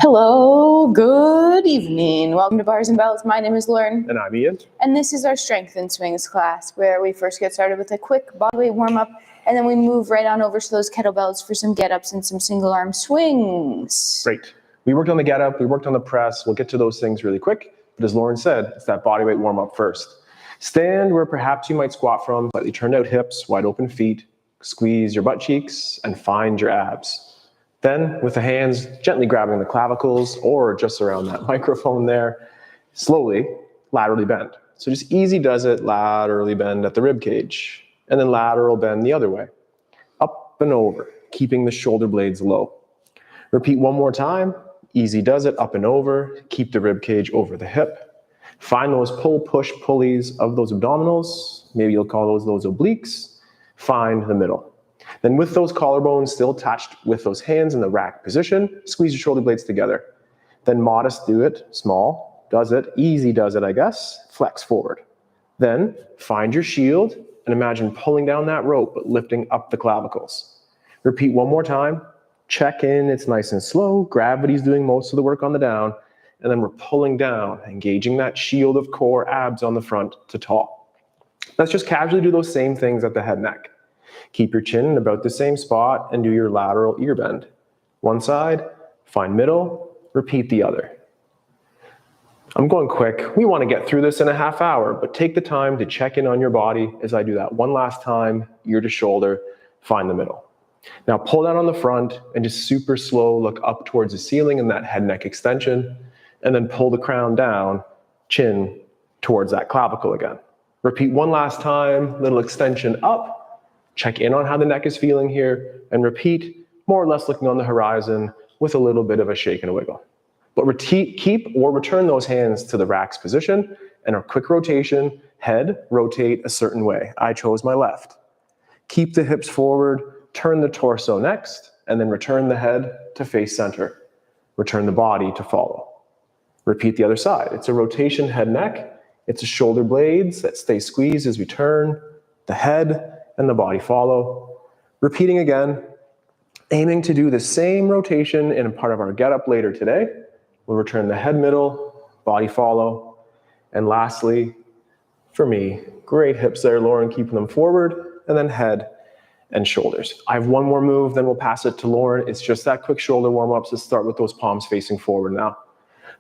Hello, good evening. Welcome to Bars and Bells. My name is Lauren. And I'm Ian. And this is our Strength and Swings class, where we first get started with a quick bodyweight warm-up, and then we move right on over to those kettlebells for some get-ups and some single-arm swings. Great. We worked on the get-up, we worked on the press. We'll get to those things really quick. But as Lauren said, it's that bodyweight warm-up first. Stand where perhaps you might squat from, slightly turned out hips, wide open feet. Squeeze your butt cheeks and find your abs. Then, with the hands gently grabbing the clavicles or just around that microphone there, slowly laterally bend. So just easy does it, laterally bend at the rib cage, and then lateral bend the other way. Up and over, keeping the shoulder blades low. Repeat one more time. Easy does it, up and over. Keep the rib cage over the hip. Find those pull-push pulleys of those abdominals. Maybe you'll call those obliques. Find the middle. Then with those collarbones still attached with those hands in the rack position, squeeze your shoulder blades together. Then modest do it, small, does it, easy does it, I guess, flex forward. Then find your shield and imagine pulling down that rope but lifting up the clavicles. Repeat one more time, check in, it's nice and slow, gravity's doing most of the work on the down, and then we're pulling down, engaging that shield of core abs on the front to tall. Let's just casually do those same things at the head neck. Keep your chin in about the same spot and do your lateral ear bend. One side, find middle, repeat the other. I'm going quick. We want to get through this in a half hour, but take the time to check in on your body as I do that one last time, ear to shoulder, find the middle. Now pull down on the front and just super slow look up towards the ceiling in that head neck extension, and then pull the crown down, chin towards that clavicle again. Repeat one last time, little extension up. Check in on how the neck is feeling here, and repeat, more or less looking on the horizon with a little bit of a shake and a wiggle. But keep or return those hands to the rack's position, and a quick rotation, head, rotate a certain way. I chose my left. Keep the hips forward, turn the torso next, and then return the head to face center. Return the body to follow. Repeat the other side. It's a rotation head neck. It's a shoulder blades that stay squeezed as we turn, the head, and the body follow. Repeating again, aiming to do the same rotation in a part of our get up later today. We'll return the head middle, body follow. And lastly, for me, great hips there, Lauren, keeping them forward, and then head and shoulders. I have one more move, then we'll pass it to Lauren. It's just that quick shoulder warm-ups. Let's start with those palms facing forward now.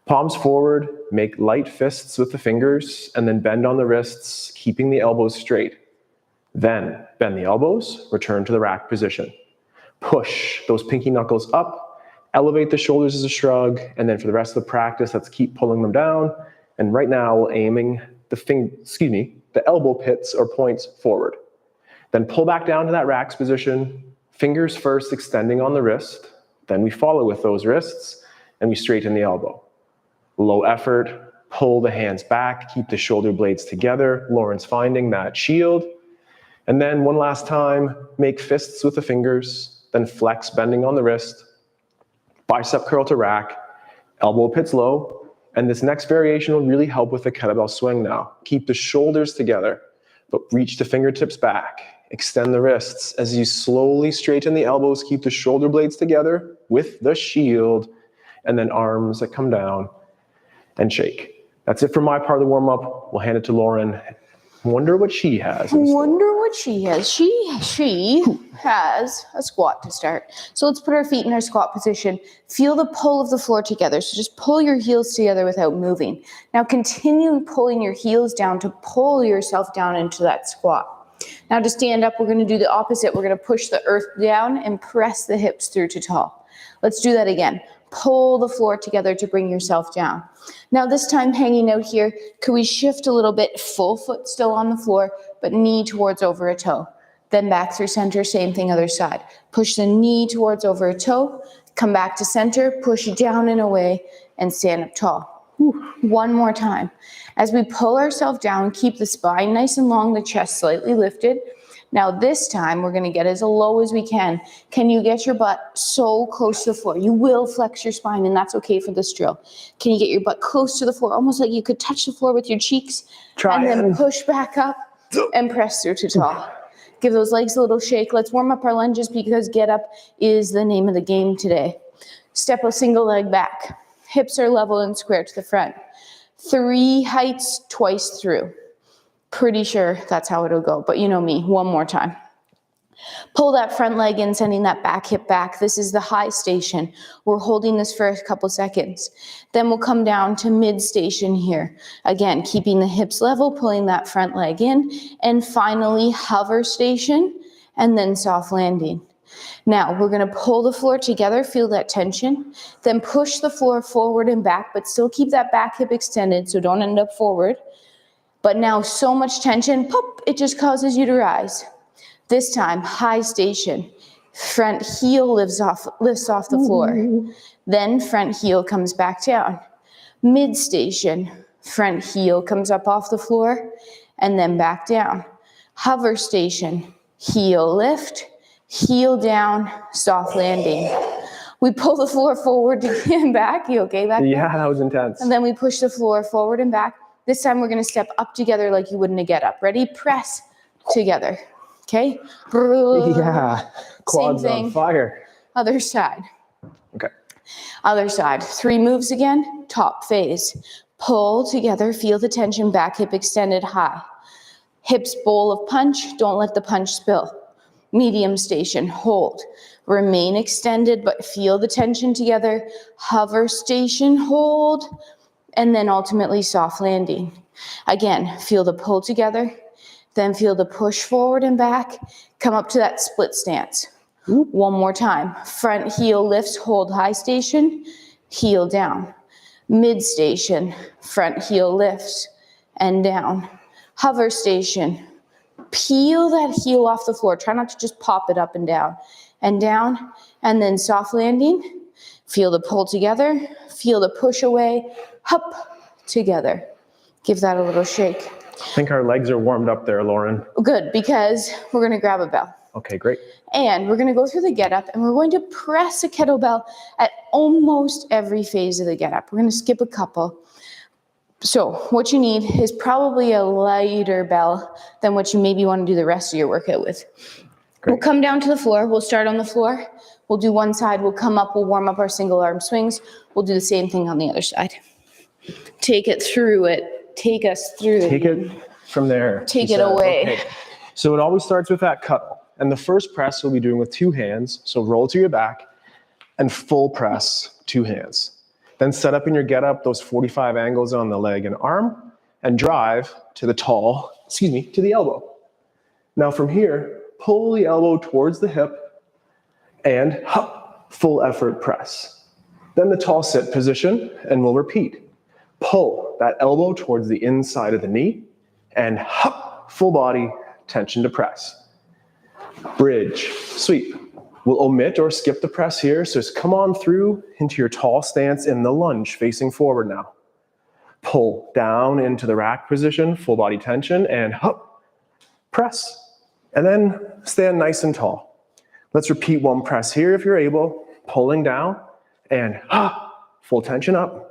Palms forward, make light fists with the fingers, and then bend on the wrists, keeping the elbows straight. Then bend the elbows, return to the rack position. Push those pinky knuckles up, elevate the shoulders as a shrug, and then for the rest of the practice, let's keep pulling them down. And right now, we're aiming the elbow pits or points forward. Then pull back down to that rack's position, fingers first extending on the wrist. Then we follow with those wrists, and we straighten the elbow. Low effort, pull the hands back, keep the shoulder blades together. Lauren's finding that shield. And then one last time, make fists with the fingers, then flex, bending on the wrist, bicep curl to rack, elbow pits low, and this next variation will really help with the kettlebell swing now. Keep the shoulders together, but reach the fingertips back, extend the wrists as you slowly straighten the elbows, keep the shoulder blades together with the shield, and then arms that come down and shake. That's it for my part of the warm-up. We'll hand it to Lauren. Wonder what she has. Wonder what she has. She has a squat to start. So let's put our feet in our squat position. Feel the pull of the floor together. So just pull your heels together without moving. Now continue pulling your heels down to pull yourself down into that squat. Now to stand up, we're going to do the opposite. We're going to push the earth down and press the hips through to tall. Let's do that again. Pull the floor together to bring yourself down. Now this time hanging out here, could we shift a little bit, full foot still on the floor, but knee towards over a toe. Then back through center, same thing other side. Push the knee towards over a toe, come back to center, push down and away, and stand up tall. One more time. As we pull ourselves down, keep the spine nice and long, the chest slightly lifted. Now this time, we're gonna get as low as we can. Can you get your butt so close to the floor? You will flex your spine, and that's okay for this drill. Can you get your butt close to the floor, almost like you could touch the floor with your cheeks? And then push back up and press through to tall. Give those legs a little shake. Let's warm up our lunges because get up is the name of the game today. Step a single leg back. Hips are level and square to the front. 3 heights twice through. Pretty sure that's how it'll go, but you know me. One more time. Pull that front leg in, sending that back hip back. This is the high station. We're holding this for a couple seconds. Then we'll come down to mid station here. Again, keeping the hips level, pulling that front leg in, and finally hover station, and then soft landing. Now, we're gonna pull the floor together, feel that tension, then push the floor forward and back, but still keep that back hip extended, so don't end up forward. But now so much tension, pop, it just causes you to rise. This time, high station. Front heel lifts off the floor. Then front heel comes back down. Mid station, front heel comes up off the floor and then back down. Hover station, heel lift, heel down, soft landing. We pull the floor forward and back. You okay back there? Yeah, that was intense. And then we push the floor forward and back. This time we're gonna step up together like you would in a get up. Ready? Press together. Okay? Yeah, quads Same thing. on fire. Other side. Okay. Other side. 3 moves again. Top phase. Pull together. Feel the tension. Back hip extended high. Hips bowl of punch. Don't let the punch spill. Medium station. Hold. Remain extended, but feel the tension together. Hover station. Hold. And then ultimately soft landing. Again, feel the pull together. Then feel the push forward and back. Come up to that split stance. One more time. Front heel lifts, hold high station, heel down. Mid station, front heel lifts and down. Hover station. Peel that heel off the floor. Try not to just pop it up and down. And down, and then soft landing. Feel the pull together. Feel the push away. Hop together. Give that a little shake. I think our legs are warmed up there, Lauren. Good, because we're gonna grab a bell. Okay, great. And we're gonna go through the get up and we're going to press a kettlebell at almost every phase of the get up. We're gonna skip a couple. So what you need is probably a lighter bell than what you maybe wanna do the rest of your workout with. Great. We'll come down to the floor. We'll start on the floor. We'll do one side. We'll come up. We'll warm up our single arm swings. We'll do the same thing on the other side. Take it through it. Take us through Take it from there. Take she it said. away. Okay. So it always starts with that cuddle. And the first press we'll be doing with 2 hands. So roll to your back and full press 2 hands. Then set up in your get up those 45 angles on the leg and arm and drive to the to the elbow. Now from here, pull the elbow towards the hip and hop, full effort press. Then the tall sit position and we'll repeat. Pull that elbow towards the inside of the knee and hop, full body tension to press. Bridge, sweep. We'll omit or skip the press here, so just come on through into your tall stance in the lunge, facing forward now. Pull down into the rack position, full body tension, and hop, press. And then stand nice and tall. Let's repeat 1 press here if you're able, pulling down and hop, full tension up.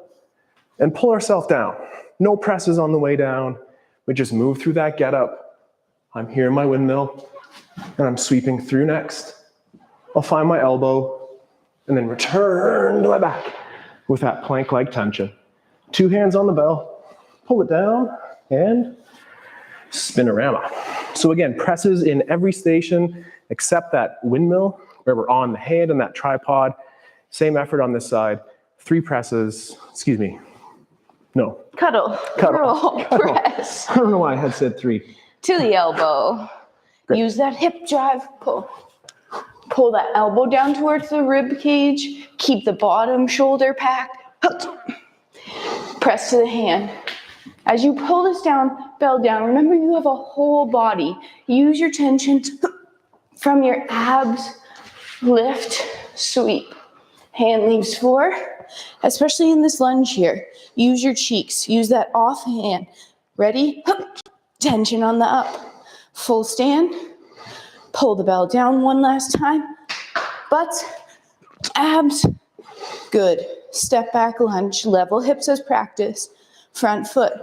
And pull ourselves down. No presses on the way down. We just move through that get up. I'm here in my windmill and I'm sweeping through next. I'll find my elbow and then return to my back with that plank-like tension. 2 hands on the bell, pull it down and spinorama. So again, presses in every station except that windmill where we're on the hand and that tripod. Same effort on this side. 3 presses, No. Cuddle. Roll. Press. I don't know why I had said 3. To the elbow. Great. Use that hip drive. Pull. Pull that elbow down towards the rib cage. Keep the bottom shoulder packed. Press to the hand. As you pull this down, bell down, remember you have a whole body. Use your tension from your abs. Lift, sweep. Hand leaves floor. Especially in this lunge here. Use your cheeks. Use that off hand. Ready? Tension on the up. Full stand. Pull the bell down one last time. Butts, abs. Good. Step back lunge. Level hips as practice. Front foot.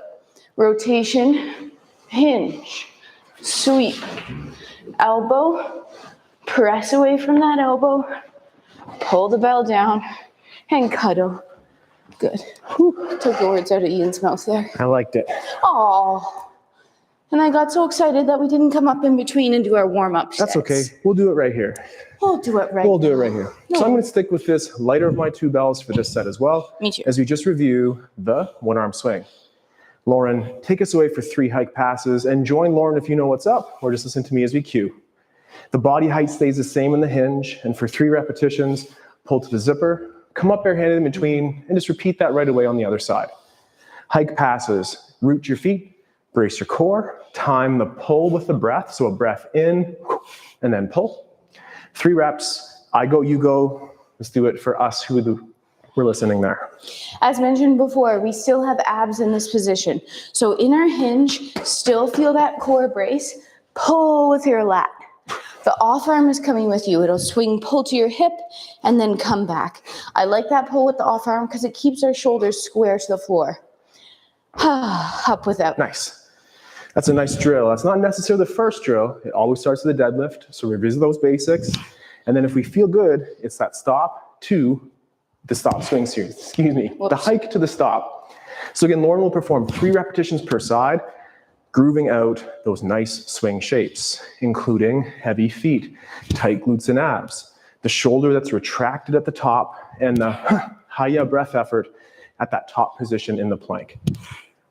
Rotation. Hinge. Sweep. elbow, press away from that elbow, pull the bell down, and cuddle. Good. Whew, took the words out of Ian's mouth there. I liked it. Aww. And I got so excited that we didn't come up in between and do our warm-up sets. That's okay. We'll do it right here. We'll do it right We'll do it right here. No. So I'm going to stick with this lighter of my 2 bells for this set as well. Me too. As we just review the one-arm swing. Lauren, take us away for 3 hike passes, and join Lauren if you know what's up, or just listen to me as we cue. The body height stays the same in the hinge, and for 3 repetitions, pull to the zipper, come up barehanded in between, and just repeat that right away on the other side. Hike passes, root your feet, brace your core, time the pull with the breath, so a breath in, and then pull. 3 reps, I go, you go. Let's do it for us who we're listening there. As mentioned before, we still have abs in this position. So in our hinge, still feel that core brace, pull with your lat. The off arm is coming with you. It'll swing, pull to your hip, and then come back. I like that pull with the off arm because it keeps our shoulders square to the floor. Up without. Nice. That's a nice drill. That's not necessarily the first drill. It always starts with a deadlift. So revisit those basics. And then if we feel good, it's that stop to the stop swing series. Excuse me. Whoops. The hike to the stop. So again, Lauren will perform 3 repetitions per side, grooving out those nice swing shapes, including heavy feet, tight glutes and abs, the shoulder that's retracted at the top, and the haya breath effort at that top position in the plank.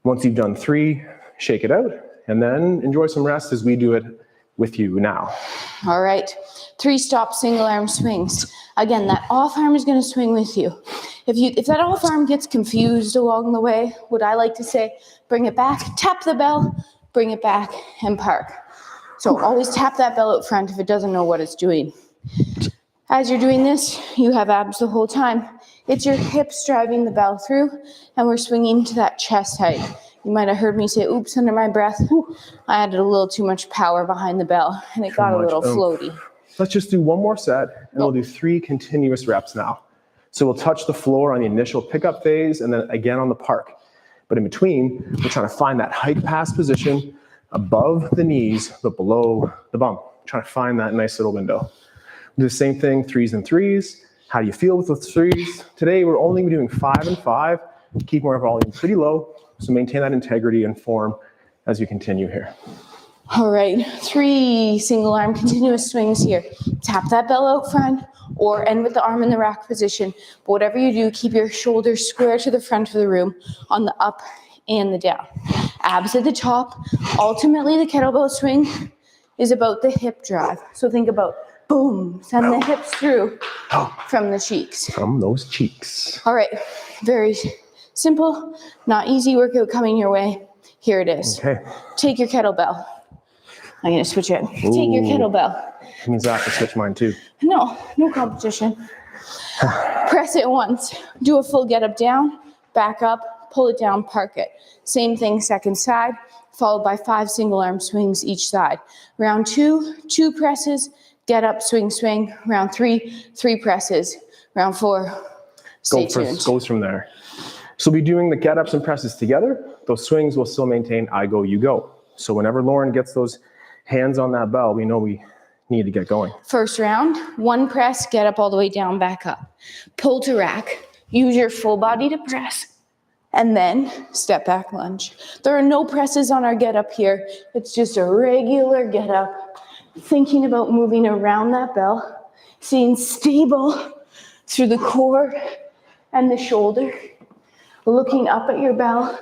Once you've done 3, shake it out, and then enjoy some rest as we do it with you now. All right. 3 stop single arm swings. Again, that off arm is going to swing with you. If that off arm gets confused along the way, what I like to say, bring it back, tap the bell, bring it back, and park. So always tap that bell out front if it doesn't know what it's doing. As you're doing this, you have abs the whole time. It's your hips driving the bell through, and we're swinging to that chest height. You might have heard me say, oops, under my breath. I added a little too much power behind the bell, and it got a little floaty. Let's just do 1 more set, and we'll do 3 continuous reps now. So we'll touch the floor on the initial pickup phase, and then again on the park. But in between, we're trying to find that hike pass position above the knees, but below the bum. Trying to find that nice little window. Do the same thing, 3s and 3s. How do you feel with the 3s? Today, we're only doing 5 and 5. Keep our volume pretty low, so maintain that integrity and form as you continue here. All right, 3 single arm continuous swings here. Tap that bell out front or end with the arm in the rack position. But whatever you do, keep your shoulders square to the front of the room on the up and the down. Abs at the top. Ultimately, the kettlebell swing is about the hip drive. So think about boom, send the hips through from the cheeks. From those cheeks. All right, very simple, not easy workout coming your way. Here it is. Okay. Take your kettlebell. I'm going to switch it. Take your kettlebell. That means I have to switch mine too. No competition. Press it once. Do a full get up down, back up, pull it down, park it. Same thing, second side, followed by 5 single arm swings each side. Round 2, 2 presses, get up, swing, swing. Round 3, 3 presses. Round 4, stay tuned. Goes from there. So we'll be doing the get ups and presses together. Those swings will still maintain I go, you go. So whenever Lauren gets those hands on that bell, we know we need to get going. First round, 1 press, get up all the way down, back up. Pull to rack. Use your full body to press. And then step back lunge. There are no presses on our get up here. It's just a regular get up. Thinking about moving around that bell. Staying stable through the core and the shoulder. Looking up at your bell.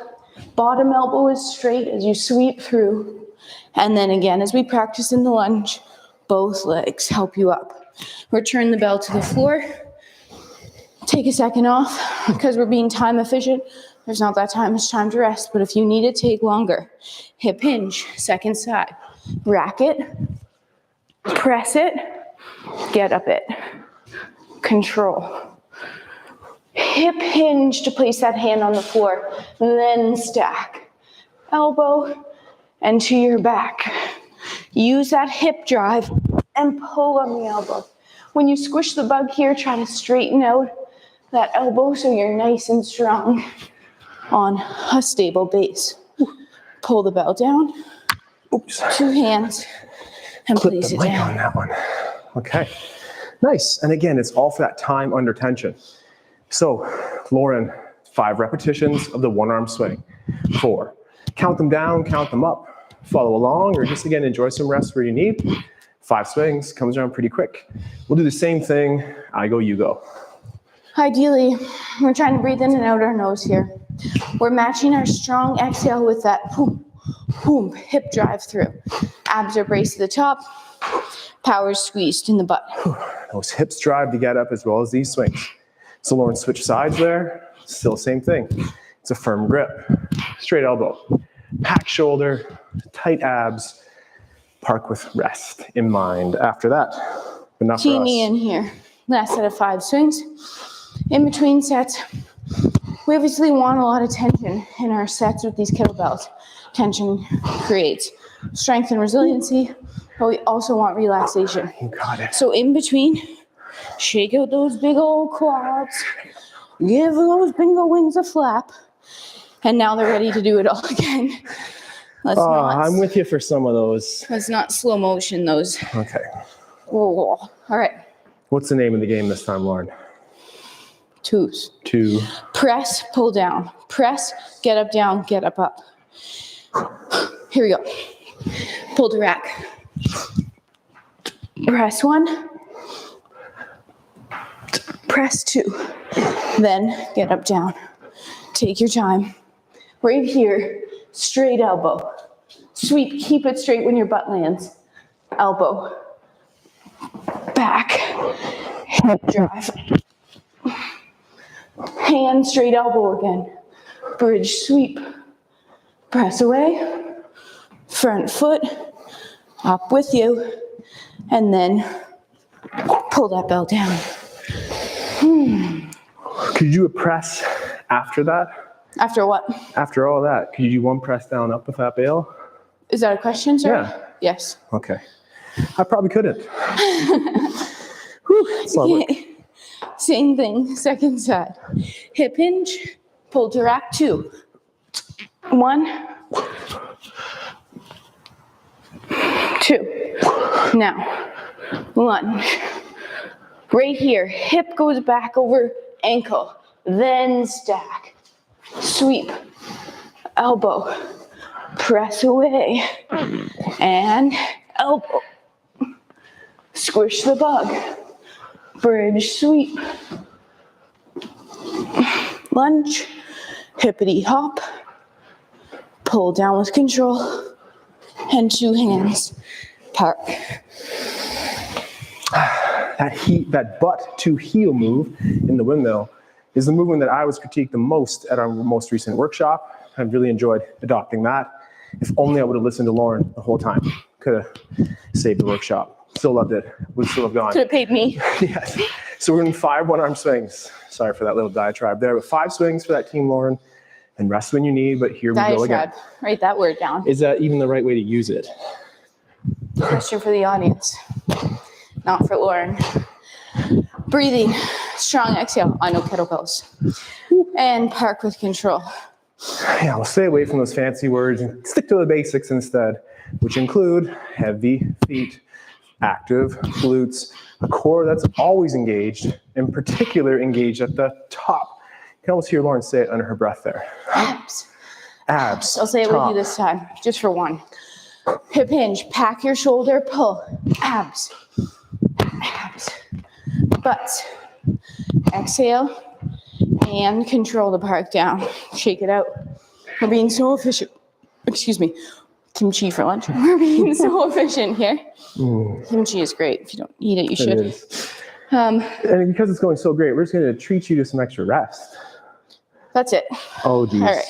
Bottom elbow is straight as you sweep through. And then again, as we practice in the lunge, both legs help you up. Return the bell to the floor. Take a second off because we're being time efficient. There's not that much time to rest, but if you need it, take longer. Hip hinge, second side. Rack it, press it, get up it. Control. Hip hinge to place that hand on the floor, then stack. Elbow and to your back. Use that hip drive and pull on the elbow. When you squish the bug here, try to straighten out that elbow so you're nice and strong on a stable base. Pull the bell down. Oops. 2 hands. and Clip place the it mic down. on that one. Okay, nice. And again, it's all for that time under tension. So, Lauren, 5 repetitions of the one arm swing. 4. Count them down, count them up. Follow along, or just again, enjoy some rest where you need. 5 swings, comes around pretty quick. We'll do the same thing. I go, you go. Ideally, we're trying to breathe in and out our nose here. We're matching our strong exhale with that boom, boom, hip drive through. Abs are braced to the top, power squeezed in the butt. Those hips drive to get up as well as these swings. So Lauren, switch sides there. Still same thing. It's a firm grip. Straight elbow. Pack shoulder, tight abs. Park with rest in mind. After that, enough for Teeny us. in here. Last set of 5 swings. In between sets, we obviously want a lot of tension in our sets with these kettlebells. Tension creates strength and resiliency, but we also want relaxation. You got it. So in between, shake out those big old quads, give those bingo wings a flap, and now they're ready to do it all again. I'm with you for some of those. Let's not slow motion those. Okay. Whoa. All right, What's the name of the game this time, Lauren? 2s. 2. Press, pull down. Press, get up, down, get up, up. Here we go. Pull to rack. Press 1. Press 2. Then get up, down. Take your time. Right here, straight elbow. Sweep, keep it straight when your butt lands. Elbow. Back. Hip drive. Hand, straight elbow again. Bridge sweep. Press away. Front foot. Up with you. And then pull that bell down. Could you do a press after that? After what? After all that, could you do 1 press down up with that bail? Is that a question, sir? Yeah. Yes. Okay. I probably couldn't. Whew, it's lovely. Same thing, second set. Hip hinge, pull to rack 2. 1, 2. Now, lunge. Right here, hip goes back over ankle, then stack. Sweep, elbow, press away, and elbow. Squish the bug. Bridge sweep. Lunge, hippity hop. Pull down with control. And 2 hands. Park. That butt to heel move in the windmill is the movement that I was critiqued the most at our most recent workshop. I really enjoyed adopting that. If only I would have listened to Lauren the whole time. Could have saved the workshop. Still loved it. Would still have gone. Could have paid me. Yes. So we're doing 5 one-arm swings. Sorry for that little diatribe there, but 5 swings for that team, Lauren. And rest when you need, but here we go again. Diatribe. Write that word down. Is that even the right way to use it? Question for the audience, not for Lauren. Breathing, strong exhale. I know kettlebells. And park with control. Yeah, we'll stay away from those fancy words and stick to the basics instead, which include heavy feet, active glutes, a core that's always engaged, in particular engaged at the top. You can almost hear Lauren say it under her breath there. Abs. Abs. I'll say it with you this time, just for one. Hip hinge, pack your shoulder, pull. Abs. Abs. Butts. Exhale and control the park down. Shake it out. We're being so efficient. Excuse me. Kimchi for lunch. We're being so efficient here. Kimchi is great. If you don't eat it, you should. It is. And because it's going so great, we're just going to treat you to some extra rest. That's it. Oh, geez. All right.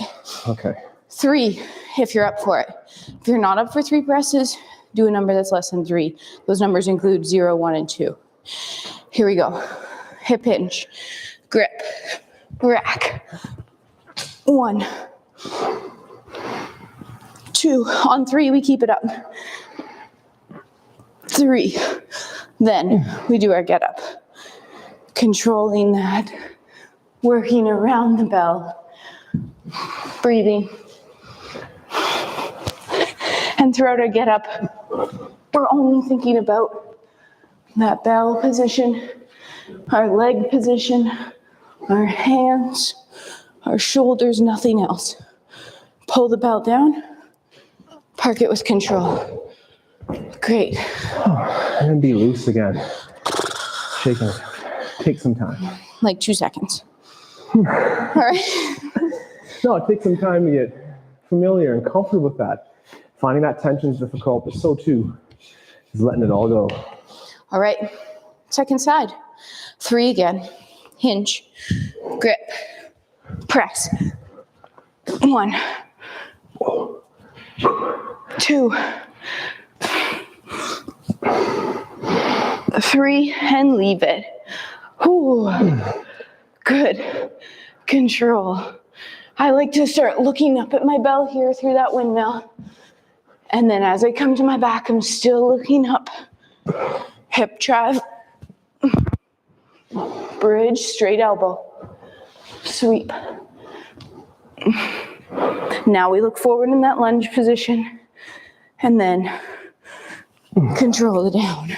Okay. 3, if you're up for it. If you're not up for 3 presses, do a number that's less than 3. Those numbers include 0, 1, and 2. Here we go. Hip hinge, grip, rack. 1, 2. On 3, we keep it up. 3. Then we do our get up. Controlling that. Working around the bell. Breathing. And throughout our get up, we're only thinking about that bell position, our leg position, our hands, our shoulders, nothing else. Pull the bell down, park it with control. Great. And then be loose again. Shaking it. Take some time. Like 2 seconds. All right. No, it takes some time to get familiar and comfortable with that. Finding that tension is difficult, but so too is letting it all go. All right. Second side. 3 again. Hinge. Grip. Press. 1. 2. 3 and leave it. Ooh. Good. Control. I like to start looking up at my bell here through that windmill. And then as I come to my back, I'm still looking up. Hip drive. Bridge, straight elbow. Sweep. Now we look forward in that lunge position. And then control it down.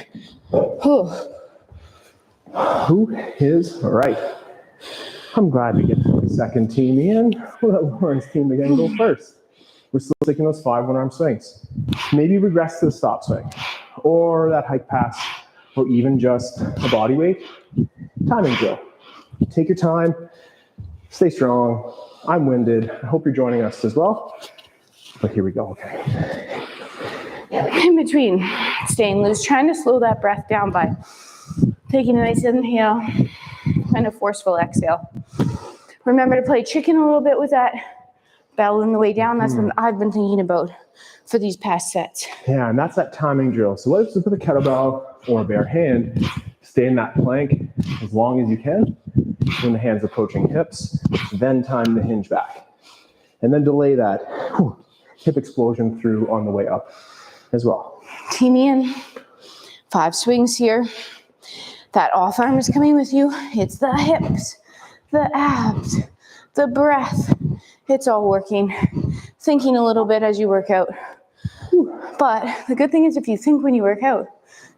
Whew. Who is right? I'm glad we get to the second team in. We'll let Lauren's team again go first. We're still taking those 5 one-arm swings. Maybe regress to the stop swing, or that hike pass, or even just a body weight. Timing drill. Take your time. Stay strong. I'm winded. I hope you're joining us as well. But here we go, okay. In between, staying loose, trying to slow that breath down by taking a nice inhale and a forceful exhale. Remember to play chicken a little bit with that bell on the way down. That's what I've been thinking about for these past sets. Yeah, and that's that timing drill. So whether it's with a kettlebell or a bare hand, stay in that plank as long as you can when the hands approaching hips, then time the hinge back. And then delay that hip explosion through on the way up as well. Team in. 5 swings here. That off arm is coming with you. It's the hips, the abs, the breath. It's all working. Thinking a little bit as you work out. But the good thing is if you think when you work out,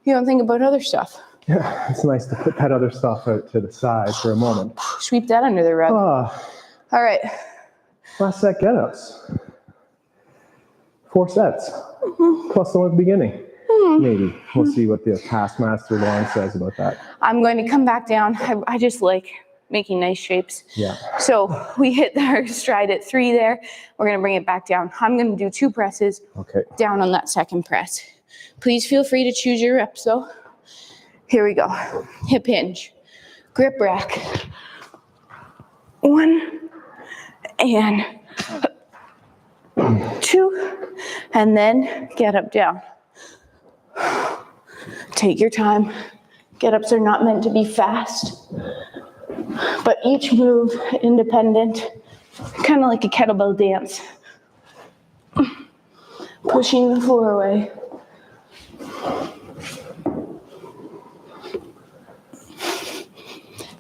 you don't think about other stuff. Yeah, it's nice to put that other stuff out to the side for a moment. Sweep that under the rug. All right. Last set get-ups. 4 sets. Plus the one at the beginning. Maybe. We'll see what the past master Lauren says about that. I'm going to come back down. I just like making nice shapes. Yeah. So we hit our stride at 3 there. We're going to bring it back down. I'm going to do 2 presses down on that second press. Please feel free to choose your reps though. Here we go. Hip hinge. Grip rack. 1 and 2. And then get up down. Take your time. Get-ups are not meant to be fast, but each move independent, kind of like a kettlebell dance. Pushing the floor away.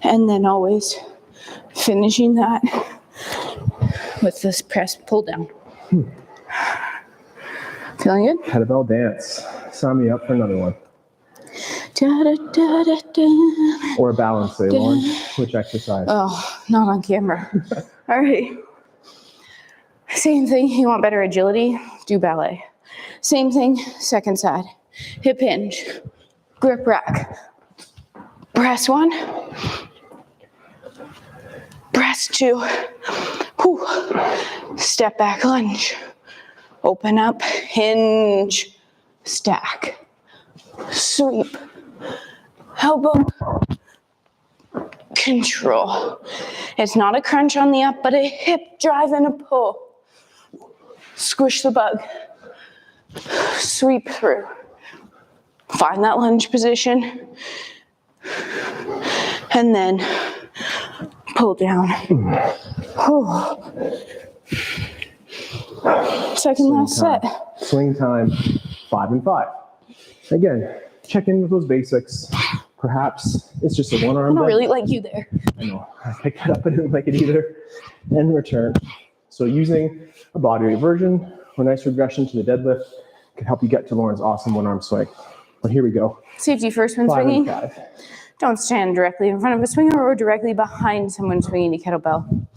And then always finishing that with this press pull down. Feeling good? Kettlebell dance. Sign me up for another one. Da, da, da, da, da. Or a balance day, Lauren. Which exercise? Oh, not on camera. All right. Same thing. You want better agility? Do ballet. Same thing. Second side. Hip hinge. Grip rack. Press 1. Press 2. Whew. Step back lunge. Open up. Hinge. Stack. Sweep. Elbow. Control. It's not a crunch on the up, but a hip drive and a pull. Squish the bug. Sweep through. Find that lunge position. And then pull down. Second last set. Swing time, 5 and 5. Again, check in with those basics. Perhaps it's just a one-arm. I don't really like you there. I know. I picked it up. I didn't like it either. And return. So using a bodyweight version or nice regression to the deadlift can help you get to Lauren's awesome one-arm swing. But here we go. Safety first when 5 and swinging. 5. Don't stand directly in front of a swinger or directly behind someone swinging a kettlebell.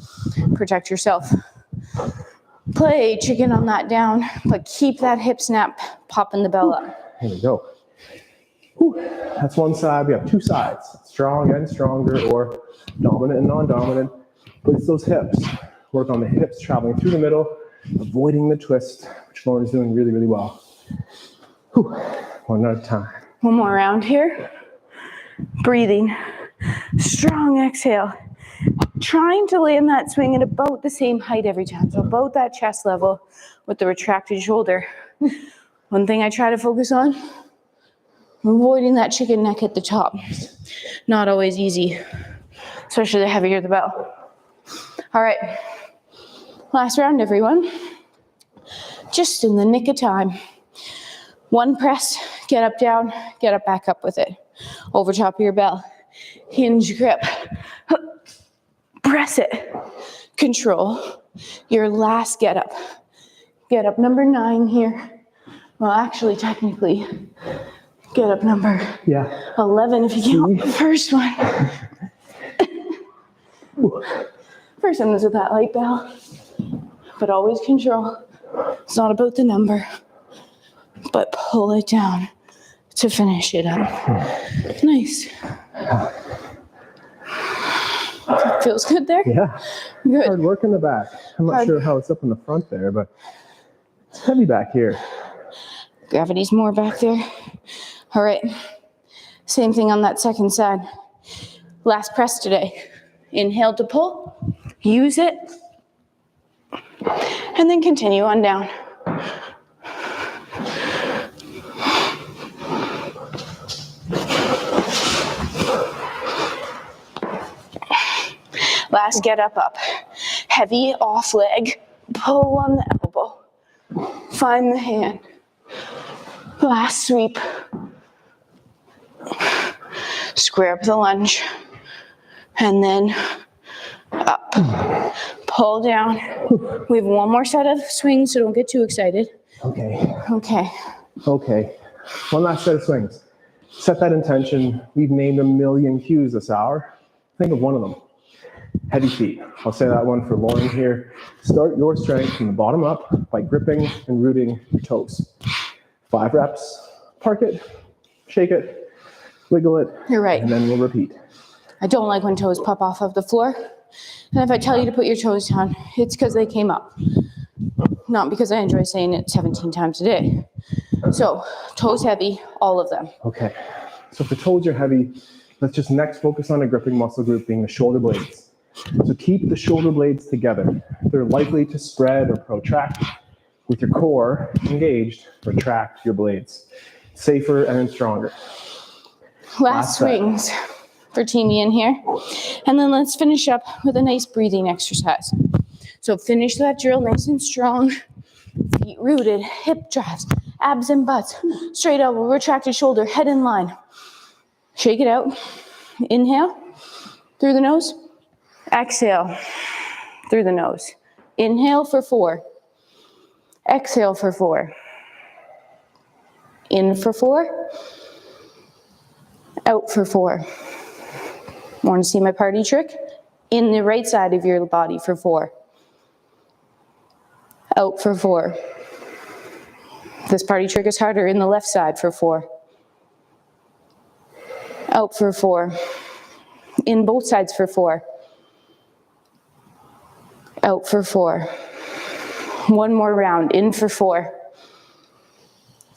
Protect yourself. Play chicken on that down, but keep that hip snap popping the bell up. Here we go. Whew. That's one side. We have two sides, strong and stronger, or dominant and non-dominant. Place those hips. Work on the hips traveling through the middle, avoiding the twist, which Lauren's doing really, really well. Whew. One at a time. One more round here. Breathing. Strong exhale. Trying to land that swing at about the same height every time. So about that chest level with the retracted shoulder. One thing I try to focus on, avoiding that chicken neck at the top. Not always easy, especially the heavier the bell. All right, last round, everyone. Just in the nick of time. One press, get up, down, get up, back up with it. Over top of your bell. Hinge grip. Press it. Control your last get up. Get up number 9 here. Well, actually, technically, get up number 11 if you count the first one. First one was with that light bell. But always control. It's not about the number, but pull it down to finish it up. Nice. Feels good there? Yeah. Good. Hard work in the back. I'm not sure how it's up in the front there, but it's heavy back here. Gravity's more back there. All right. Same thing on that second side. Last press today. Inhale to pull. Use it. And then continue on down. Last get up, up. Heavy off leg. Pull on the elbow. Find the hand. Last sweep. Square up the lunge. And then up. Pull down. We have one more set of swings, so don't get too excited. Okay. Okay. One last set of swings. Set that intention. We've named a million cues this hour. Think of one of them. Heavy feet. I'll say that one for Lauren here. Start your strength from the bottom up by gripping and rooting your toes. 5 reps. Park it. Shake it. Wiggle it. You're right. And then we'll repeat. I don't like when toes pop off of the floor. And if I tell you to put your toes down, it's because they came up. Not because I enjoy saying it 17 times a day. So, toes heavy, all of them. Okay. So if the toes are heavy, let's just next focus on a gripping muscle group being the shoulder blades. So keep the shoulder blades together. They're likely to spread or protract. With your core engaged, retract your blades. Safer and stronger. Last swings for Teeny in here. And then let's finish up with a nice breathing exercise. So finish that drill nice and strong. Feet rooted, hip drives, abs and butts. Straight elbow, retracted shoulder, head in line. Shake it out. Inhale through the nose. Exhale through the nose. Inhale for 4. Exhale for 4. In for 4. Out for 4. Want to see my party trick? In the right side of your body for 4. Out for 4. This party trick is harder in the left side for 4. Out for 4. In both sides for 4. Out for 4. One more round. In for 4.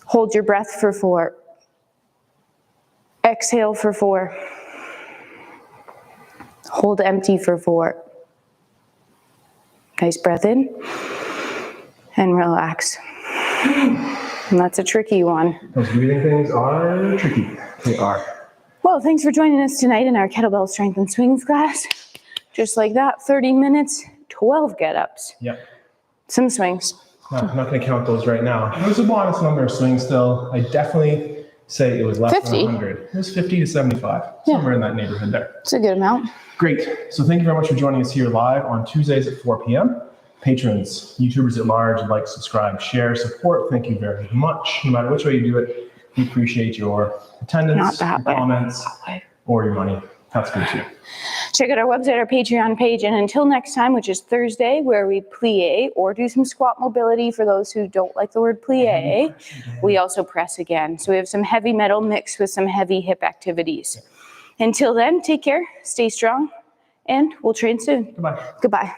Hold your breath for 4. Exhale for 4. Hold empty for 4. Nice breath in. And relax. And that's a tricky one. Those breathing things are tricky. They are. Well, thanks for joining us tonight in our kettlebell strength and swings class. Just like that, 30 minutes, 12 get-ups. Yep. Some swings. I'm not going to count those right now. It was a bonus number of swings still. I definitely say it was less 50. than 100. It was 50 to 75, somewhere in that neighborhood there. It's a good amount. Great. So thank you very much for joining us here live on Tuesdays at 4 p.m. Patrons, YouTubers at large, like, subscribe, share, support. Thank you very much. No matter which way you do it, we appreciate your attendance, Not that your way. comments, or your money. That's good too. Check out our website, our Patreon page, and until next time, which is Thursday, where we plie or do some squat mobility for those who don't like the word plie, we also press again. So we have some heavy metal mixed with some heavy hip activities. Until then, take care, stay strong, and we'll train soon. Goodbye. Goodbye.